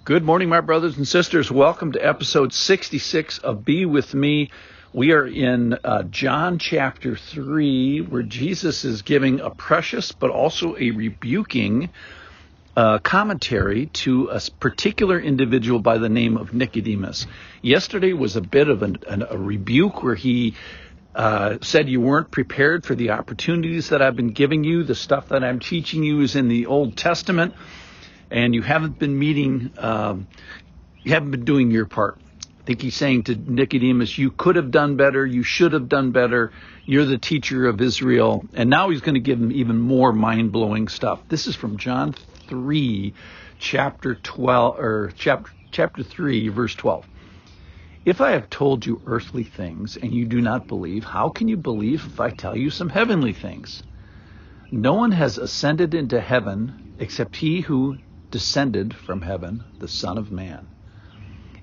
Good morning, my brothers and sisters. Welcome to episode 66 of Be With Me. We are in John chapter 3, where Jesus is giving a precious but also a rebuking commentary to a particular individual by the name of Nicodemus. Yesterday was a bit of a rebuke where he said you weren't prepared for the opportunities that I've been giving you. The stuff that I'm teaching you is in the Old Testament. And you haven't been you haven't been doing your part. I think he's saying to Nicodemus, you could have done better, you should have done better, you're the teacher of Israel. And now he's going to give him even more mind-blowing stuff. This is from John 3, chapter 3, verse 12. If I have told you earthly things and you do not believe, how can you believe if I tell you some heavenly things? No one has ascended into heaven except he who descended from heaven, the Son of Man.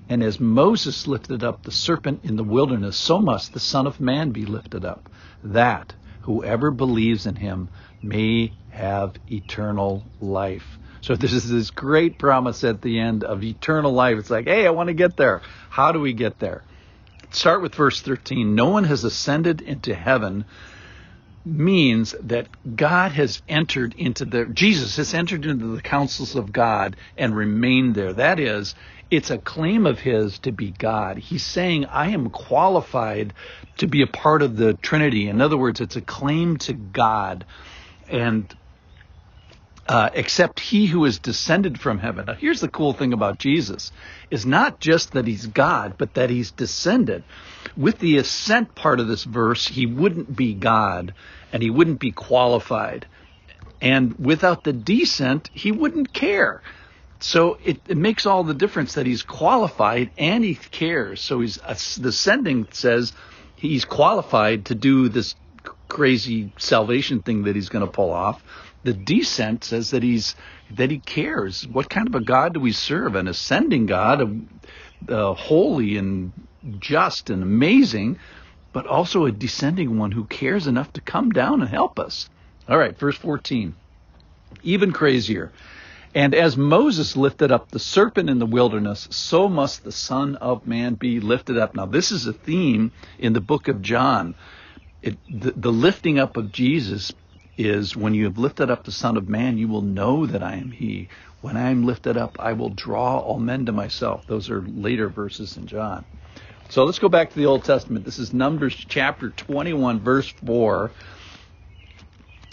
And as Moses lifted up the serpent in the wilderness, so must the Son of Man be lifted up, that whoever believes in him may have eternal life. So this is this great promise at the end of eternal life. It's like, hey, I want to get there. How do we get there? Start with verse 13. No one has ascended into heaven means that God has entered into Jesus has entered into the counsels of God and remained there. That is, it's a claim of his to be God. He's saying, I am qualified to be a part of the Trinity. In other words, it's a claim to God. And except he who is descended from heaven. Now, here's the cool thing about Jesus, is not just that he's God, but that he's descended. With the ascent part of this verse, he wouldn't be God, and he wouldn't be qualified. And without the descent, he wouldn't care. So it makes all the difference that he's qualified and he cares. So the ascending says he's qualified to do this crazy salvation thing that he's going to pull off. The descent says that he cares. What kind of a God do we serve? An ascending God, holy and just and amazing, but also a descending one who cares enough to come down and help us. All right, verse 14, even crazier. And as Moses lifted up the serpent in the wilderness, so must the Son of Man be lifted up. Now, this is a theme in the book of John. The lifting up of Jesus is when you have lifted up the Son of Man, you will know that I am he. When I am lifted up, I will draw all men to myself. Those are later verses in John. So let's go back to the Old Testament. This is Numbers chapter 21, verse 4.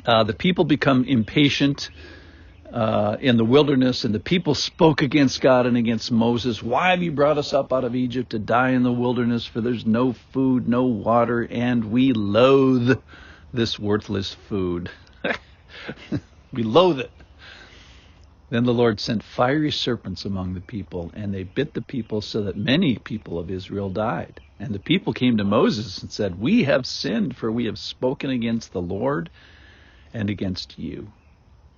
The people become impatient in the wilderness, and the people spoke against God and against Moses. Why have you brought us up out of Egypt to die in the wilderness? For there's no food, no water, and we loathe this worthless food. We loathe it. Then the Lord sent fiery serpents among the people, and they bit the people so that many people of Israel died. And the people came to Moses and said, we have sinned, for we have spoken against the Lord and against you.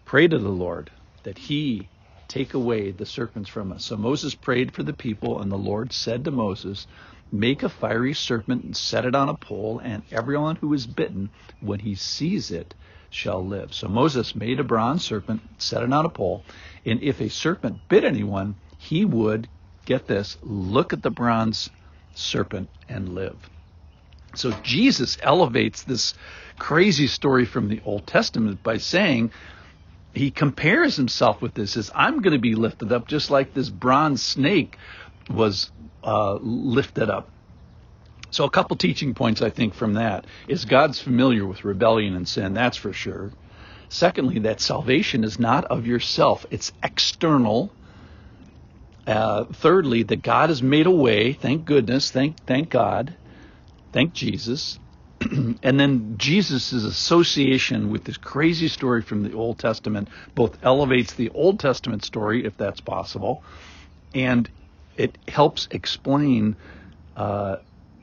Pray to the Lord that he take away the serpents from us. So Moses prayed for the people, and the Lord said to Moses, make a fiery serpent and set it on a pole, and everyone who is bitten, when he sees it, shall live. So Moses made a bronze serpent, set it on a pole, and if a serpent bit anyone, he would, get this, look at the bronze serpent and live. So Jesus elevates this crazy story from the Old Testament by saying, he compares himself with this, as I'm going to be lifted up just like this bronze snake was lifted up. So a couple teaching points, I think, from that is God's familiar with rebellion and sin, that's for sure. Secondly, that salvation is not of yourself, it's external. Thirdly, that God has made a way, thank goodness, thank God, thank Jesus. And then Jesus' association with this crazy story from the Old Testament both elevates the Old Testament story, if that's possible, and it helps explain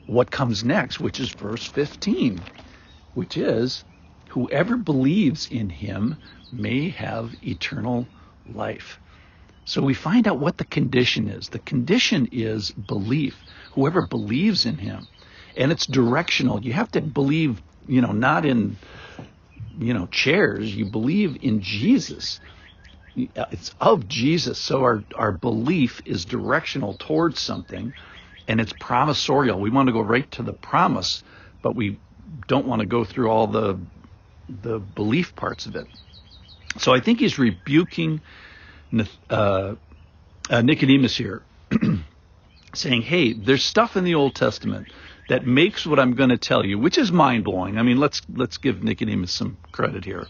what comes next, which is verse 15, which is, whoever believes in him may have eternal life. So we find out what the condition is. The condition is belief. Whoever believes in him. And it's directional. You have to believe, not in, chairs. You believe in Jesus. It's of Jesus. So our belief is directional towards something, and it's promisorial. We want to go right to the promise, but we don't want to go through all the belief parts of it. So I think he's rebuking Nicodemus here, saying, hey, there's stuff in the Old Testament that makes what I'm going to tell you, which is mind-blowing. I mean, let's give Nicodemus some credit here.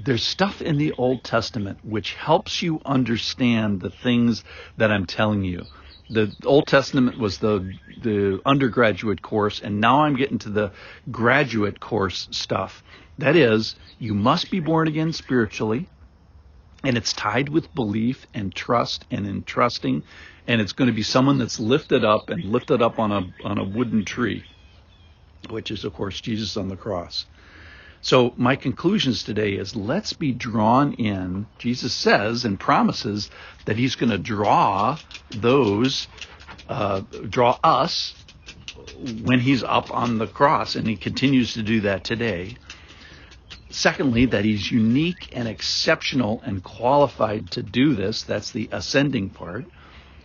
There's stuff in the Old Testament which helps you understand the things that I'm telling you. The Old Testament was the undergraduate course, and now I'm getting to the graduate course stuff. That is, you must be born again spiritually, and it's tied with belief and trust and entrusting, and it's going to be someone that's lifted up on a wooden tree, which is, of course, Jesus on the cross. So my conclusions today is, let's be drawn in. Jesus says and promises that he's going to draw us when he's up on the cross, and he continues to do that today. Secondly, that he's unique and exceptional and qualified to do this. That's the ascending part.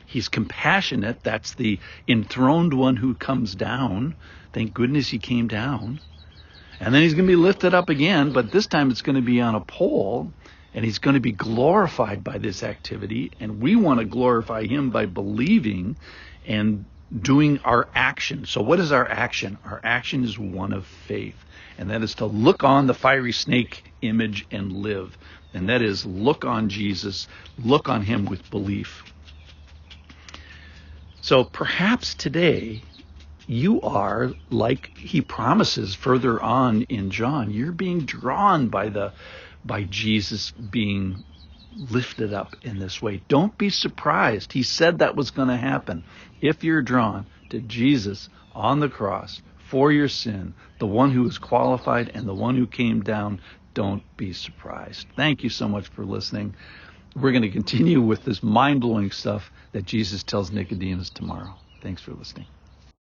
He's compassionate. That's the enthroned one who comes down. Thank goodness he came down. And then he's going to be lifted up again, but this time it's going to be on a pole, and he's going to be glorified by this activity. And we want to glorify him by believing and doing our action. So what is our action? Our action is one of faith, and that is to look on the fiery snake image and live. And that is look on Jesus, look on him with belief. So perhaps today you are, like he promises further on in John, you're being drawn by Jesus being lifted up in this way. Don't be surprised. He said that was going to happen. If you're drawn to Jesus on the cross for your sin, the one who is qualified and the one who came down, don't be surprised. Thank you so much for listening. We're going to continue with this mind-blowing stuff that Jesus tells Nicodemus tomorrow. Thanks for listening.